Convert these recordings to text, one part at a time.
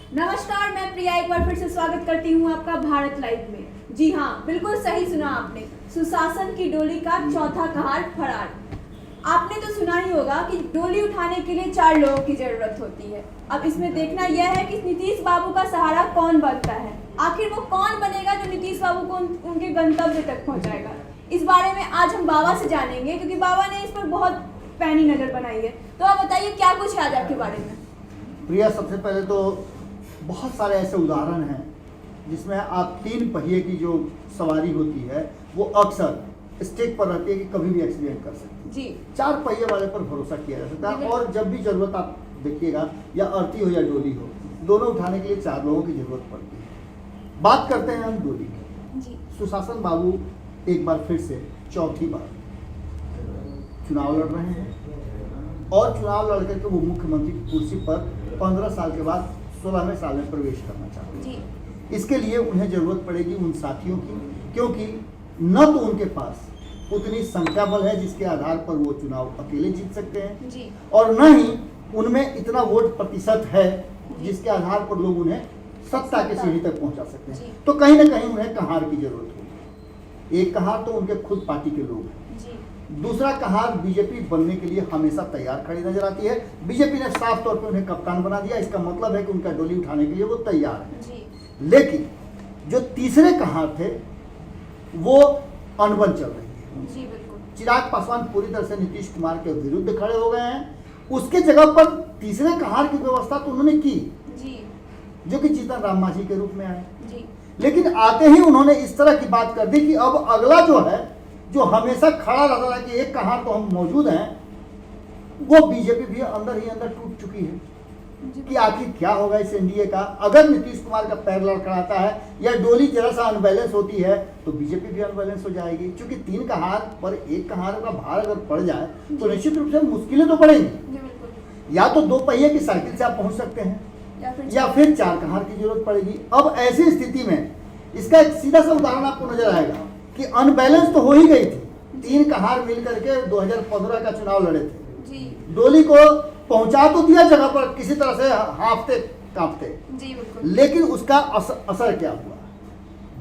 नमस्कार, मैं प्रिया एक बार फिर से स्वागत करती हूँ आपका भारत लाइव में। जी हाँ, बिल्कुल सही सुना आपने। सुशासन की डोली का चौथा कहार फरार। आपने तो सुना ही होगा कि डोली उठाने के लिए 4 लोगों की जरूरत होती है। अब इसमें देखना यह है कि नीतीश बाबू का सहारा कौन बनता है। आखिर वो कौन बनेगा जो नीतीश बाबू को उनके गंतव्य तक पहुँचाएगा। इस बारे में आज हम बाबा से जानेंगे, क्योंकि बाबा ने इस पर बहुत पैनी नजर बनाई है। तो आप बताइए क्या कुछ है आज आपके बारे में। प्रिया, सबसे पहले तो बहुत सारे ऐसे उदाहरण हैं जिसमें आप 3 पहिए की जो सवारी होती है वो अक्सर स्टेक पर रहती है कि कभी भी एक्सीडेंट कर सकती है जी। 4 पहिए वाले पर भरोसा किया जा सकता है। और जब भी जरूरत आप देखिएगा, या अर्थी हो या डोली हो, दोनों उठाने के लिए 4 लोगों की जरूरत पड़ती है। बात करते हैं हम डोली की। जी। सुशासन बाबू एक बार फिर से चौथी बार चुनाव लड़ रहे हैं और चुनाव लड़ करके वो मुख्यमंत्री की कुर्सी पर 15 साल के बाद 16वें साल में प्रवेश करना चाहते हैं। जी। इसके लिए उन्हें जरूरत पड़ेगी उन साथियों की, क्योंकि न तो उनके पास उतनी संख्या बल है जिसके आधार पर वो चुनाव अकेले जीत सकते हैं जी। और न ही उनमें इतना वोट प्रतिशत है जिसके आधार पर लोग उन्हें सत्ता की सीढ़ी तक पहुंचा सकते हैं। तो कहीं ना कहीं उन्हें कहार की जरूरत होगी। एक कहार तो उनके खुद पार्टी के लोग हैं, दूसरा कहार बीजेपी बनने के लिए हमेशा तैयार खड़ी नजर आती है। बीजेपी ने साफ तौर पे उन्हें कप्तान बना दिया। इसका मतलब है कि उनका डोली उठाने के लिए वो तैयार है। लेकिन जो तीसरे कहार थे वो अनबन चल रही है। जी बिल्कुल। चिराग पासवान पूरी तरह से नीतीश कुमार के विरुद्ध खड़े हो गए हैं। उसके जगह पर तीसरे कहार की व्यवस्था तो उन्होंने की जी, जो कि जीतन राम मांझी के रूप में आए। जी। लेकिन आते ही उन्होंने इस तरह की बात कर दी कि अब अगला जो है, जो हमेशा खड़ा रहता है कि एक कहार तो हम मौजूद हैं, वो बीजेपी भी अंदर ही अंदर टूट चुकी है कि आखिर क्या होगा इस एनडीए का। अगर नीतीश कुमार का पैर लड़खड़ाता है या डोली जरा सा अनबैलेंस होती है तो बीजेपी भी अनबैलेंस हो जाएगी। क्योंकि 3 कहार पर एक कहार का भार अगर पड़ जाए तो निश्चित रूप से मुश्किलें तो पड़ेंगी। या तो 2 पहिए की साइकिल से आप पहुंच सकते हैं या फिर 4 कहार की जरूरत पड़ेगी। अब ऐसी स्थिति में इसका एक सीधा सा उदाहरण आपको नजर आएगा कि अनबैलेंस तो हो ही गई थी। 3 कहार मिल करके 2015 का चुनाव लड़े थे जी। डोली को पहुंचा तो दिया जगह पर किसी तरह से हांफते कांपते जी बिल्कुल। लेकिन उसका असर क्या हुआ।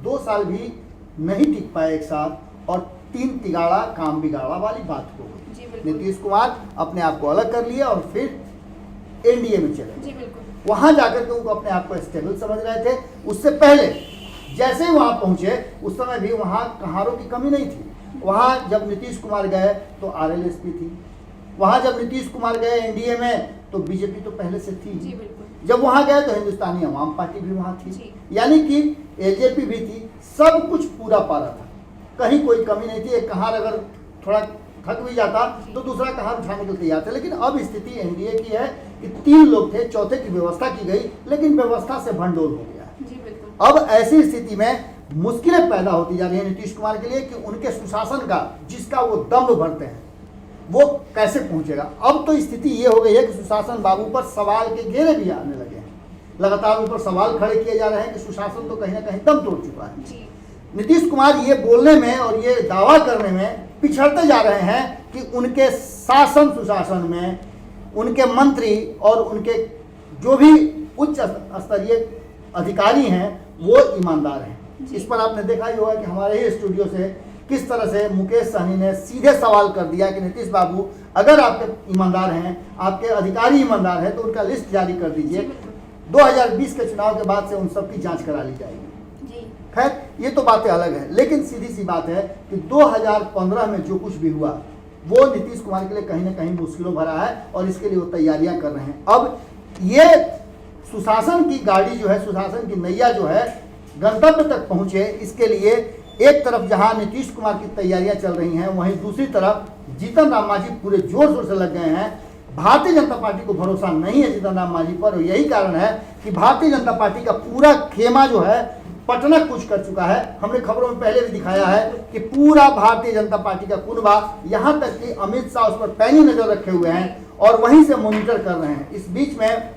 2 साल भी नहीं टिक पाए एक साथ और 3 तिगाड़ा काम बिगाड़ा वाली बात हो गई। नीतीश कुमार अपने आप को अलग कर लिए और फिर एनडीए में चले। जी बिल्कुल। वहां जाकर के वो अपने आप को स्टेबल समझ रहे थे। उससे पहले जैसे ही वहां पहुंचे उस समय भी वहां कहारों की कमी नहीं थी। वहां जब नीतीश कुमार गए तो आरएलएसपी थी। वहां जब नीतीश कुमार गए एनडीए में तो बीजेपी तो पहले से थी। जी बिल्कुल। जब वहां गए तो हिंदुस्तानी अवाम पार्टी भी वहां थी, यानी कि एलजेपी भी थी। सब कुछ पूरा पारा था, कहीं कोई कमी नहीं थी। एक कहार अगर थोड़ा थक भी जाता तो दूसरा कहार उठाने के लिए तैयार थे। लेकिन अब स्थिति एनडीए की है कि 3 लोग थे, चौथे की व्यवस्था की गई, लेकिन व्यवस्था से भंडोल हो गया। जी बिल्कुल। अब ऐसी स्थिति में मुश्किलें पैदा होती जा रही है नीतीश कुमार के लिए कि उनके सुशासन का जिसका वो दम्भ भरते हैं वो कैसे पहुंचेगा। अब तो स्थिति ये हो गई है कि सुशासन बाबू पर सवाल के घेरे भी आने लगे हैं। लगातार उन पर सवाल खड़े किए जा रहे हैं कि सुशासन तो कहीं ना कहीं दम तोड़ चुका है। जी। नीतीश कुमार ये बोलने में और ये दावा करने में पिछड़ते जा रहे हैं कि उनके शासन सुशासन में उनके मंत्री और उनके जो भी उच्च स्तरीय अधिकारी हैं वो ईमानदार हैं। इस पर आपने देखा ही होगा कि हमारे ही स्टूडियो से किस तरह से मुकेश सहनी ने सीधे सवाल कर दिया कि नीतीश बाबू, अगर आपके ईमानदार हैं, आपके अधिकारी ईमानदार हैं, तो उनका लिस्ट जारी कर दीजिए। 2020 के चुनाव के बाद से उन सब की जांच करा ली जाएगी। खैर, ये तो बातें अलग है, लेकिन सीधी सी बात है कि 2015 में जो कुछ भी हुआ वो नीतीश कुमार के लिए कहीं ना कहीं मुश्किलों भरा है और इसके लिए वो तैयारियां कर रहे हैं। अब ये सुशासन की गाड़ी जो है, सुशासन की नैया जो है गंतव्य तक पहुंचे, इसके लिए एक तरफ जहां नीतीश कुमार की तैयारियां चल रही हैं, वहीं दूसरी तरफ जीतन राम मांझी पूरे जोर शोर से लग गए हैं। भारतीय जनता पार्टी को भरोसा नहीं है जीतन राम मांझी पर, और यही कारण है कि भारतीय जनता पार्टी का पूरा खेमा जो है पटना कुछ कर चुका है। हमने खबरों में पहले भी दिखाया है कि पूरा भारतीय जनता पार्टी का कुनबा, यहां तक कि अमित शाह उस पर पैनी नजर रखे हुए हैं और वहीं से मॉनिटर कर रहे हैं। इस बीच में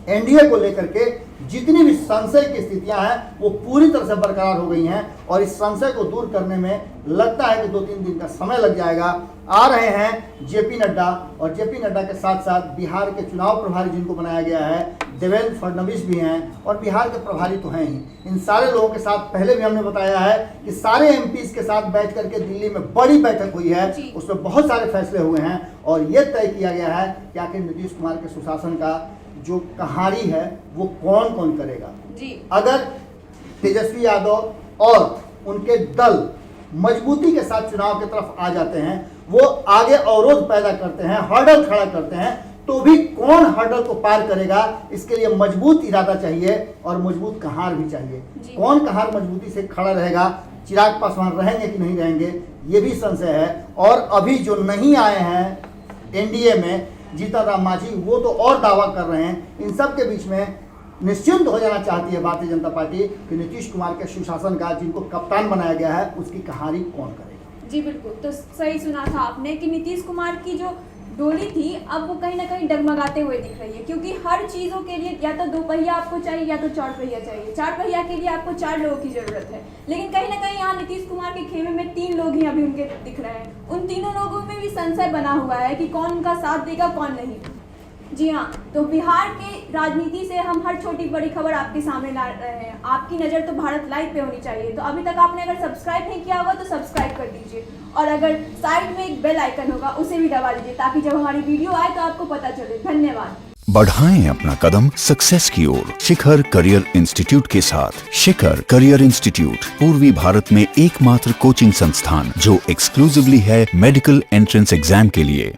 एनडीए को लेकर के जितनी भी संशय की स्थितियां हैं वो पूरी तरह से बरकरार हो गई हैं और इस संशय को दूर करने में लगता है कि 2-3 दिन का समय लग जाएगा। आ रहे हैं जेपी नड्डा और जेपी नड्डा के साथ साथ बिहार के चुनाव प्रभारी जिनको बनाया गया है देवेंद्र फडणवीस भी हैं और बिहार के प्रभारी तो हैं ही। इन सारे लोगों के साथ पहले भी हमने बताया है कि सारे एमपीज के साथ बैठ करके दिल्ली में बड़ी बैठक हुई है, उसमें बहुत सारे फैसले हुए हैं और ये तय किया गया है कि आखिर नीतीश कुमार के सुशासन का जो कहानी है वो कौन कौन करेगा जी। अगर तेजस्वी यादव और उनके दल मजबूती के साथ चुनाव की तरफ आ जाते हैं, वो आगे अवरोध पैदा करते हैं, हर्डल खड़ा करते हैं, तो भी कौन हर्डल को पार करेगा इसके लिए मजबूत इरादा चाहिए और मजबूत कहार भी चाहिए। कौन कहार मजबूती से खड़ा रहेगा, चिराग पासवान रहेंगे कि नहीं रहेंगे ये भी संशय है। और अभी जो नहीं आए हैं एनडीए में जीतन राम मांझी वो तो और दावा कर रहे हैं। इन सब के बीच में निश्चिंत हो जाना चाहती है भारतीय जनता पार्टी कि नीतीश कुमार के सुशासन का जिनको कप्तान बनाया गया है उसकी कहानी कौन करेगा। जी बिल्कुल, तो सही सुना था आपने कि नीतीश कुमार की जो डोली थी अब वो कहीं ना कहीं डगमगाते हुए दिख रही है, क्योंकि हर चीज़ों के लिए या तो 2 पहिया आपको चाहिए या तो 4 पहिया चाहिए। 4 पहिया के लिए आपको 4 लोगों की ज़रूरत है, लेकिन कहीं ना कहीं यहाँ नीतीश कुमार के खेमे में 3 लोग ही अभी उनके दिख रहे हैं। उन तीनों लोगों में भी संशय बना हुआ है कि कौन उनका साथ देगा कौन नहीं। जी हाँ, तो बिहार के राजनीति से हम हर छोटी बड़ी खबर आपके सामने ला रहे हैं। आपकी नज़र तो भारत लाइव पे होनी चाहिए, तो अभी तक आपने अगर सब्सक्राइब नहीं किया होगा तो सब्सक्राइब कर दीजिए और अगर साइड में एक बेल आइकन होगा उसे भी दबा दीजिए ताकि जब हमारी वीडियो आए तो आपको पता चले। धन्यवाद। बढ़ाएं अपना कदम सक्सेस की ओर शिखर करियर इंस्टीट्यूट के साथ। शिखर करियर इंस्टीट्यूट पूर्वी भारत में एकमात्र कोचिंग संस्थान जो एक्सक्लूसिवली है मेडिकल एंट्रेंस एग्जाम के लिए।